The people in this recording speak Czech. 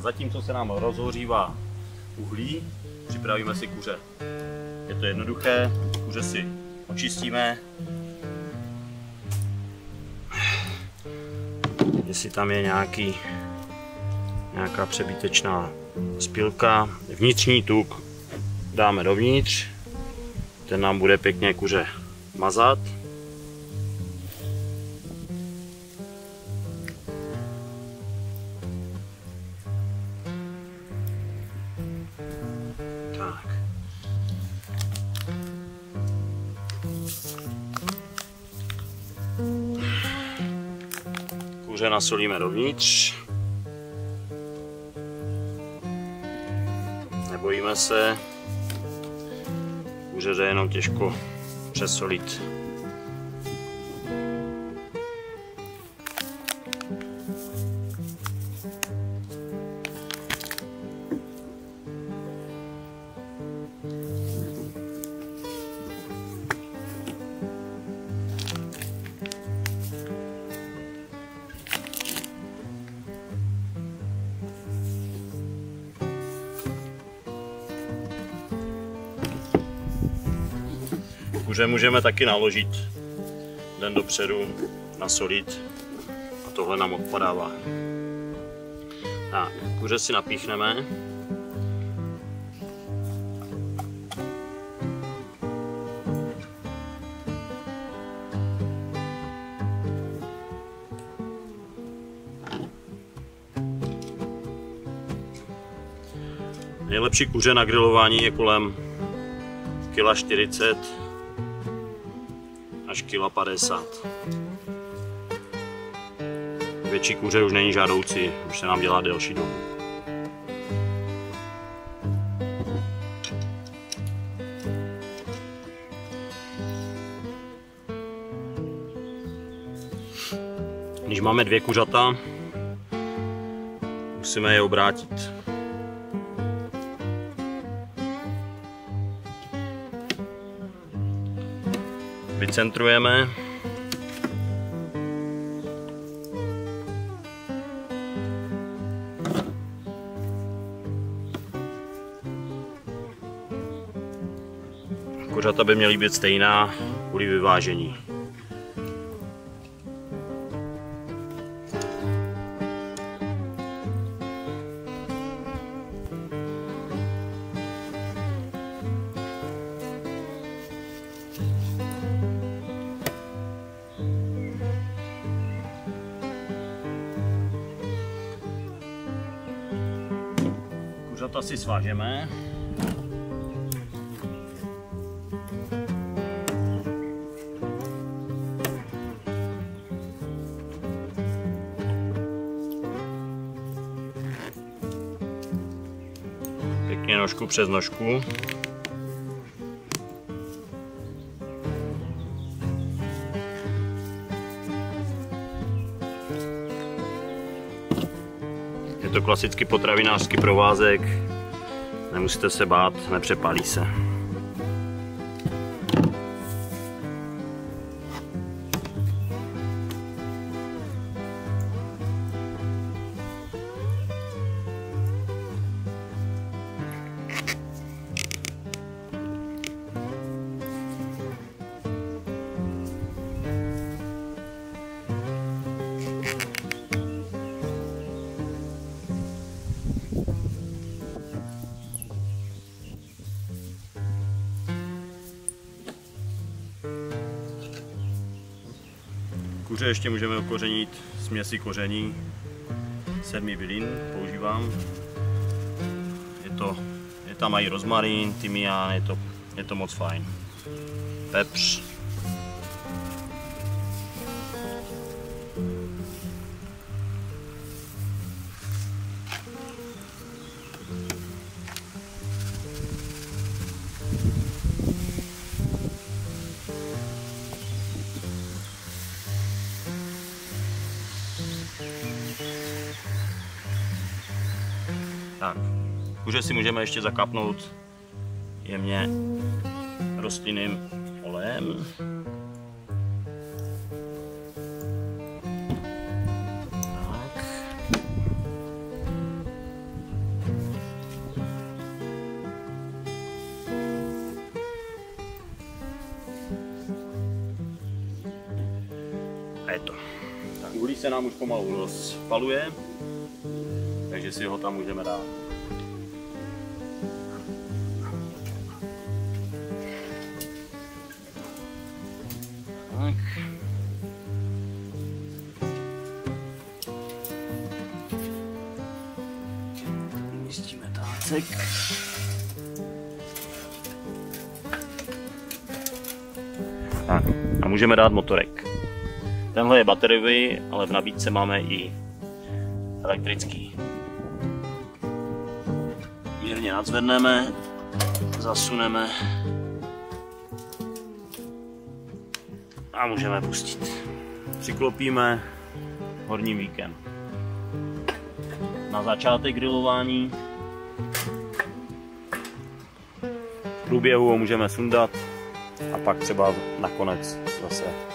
zatímco se nám rozhořívá uhlí, připravíme si kuře. Je to jednoduché, kuře si očistíme. Jestli tam je nějaká přebytečná spilka, vnitřní tuk dáme dovnitř, ten nám bude pěkně kuře mazat. Tak. Kuře nasolíme dovnitř. Nebojíme se. Kuře jde jenom těžko přesolit. Kuře můžeme taky naložit den dopředu, nasolit a tohle nám odpadává. Tak, kuře si napíchneme. Nejlepší kuře na grilování je kolem 1,40 kg až 1,50 kg. Větší kuře už není žádoucí, už se nám dělá delší dobu. Když máme 2 kuřata, musíme je obrátit. Vycentrujeme. Kuřata by měly být stejná kvůli vyvážení. Kuřata si svážeme. Pěkně nožku přes nožku. Je to klasický potravinářský provázek, nemusíte se bát, nepřepálí se. Kuře ještě můžeme okořenit směsi koření, 7 bylin používám. Je tam i rozmarín, tymián, je to moc fajn. Pepř. Tak, kuře si můžeme ještě zakapnout jemně rostlinným olejem. Tak. je to. Tak uhlí se nám už pomalu rozpaluje, takže si ho tam můžeme dát. Tak. Umístíme tácek. Tak, a můžeme dát motorek. Tenhle je bateriový, ale v nabídce máme i elektrický. Mírně nadzvedneme, zasuneme a můžeme pustit. Přiklopíme horním víkem. Na začátek grilování. V průběhu ho můžeme sundat a pak třeba nakonec zase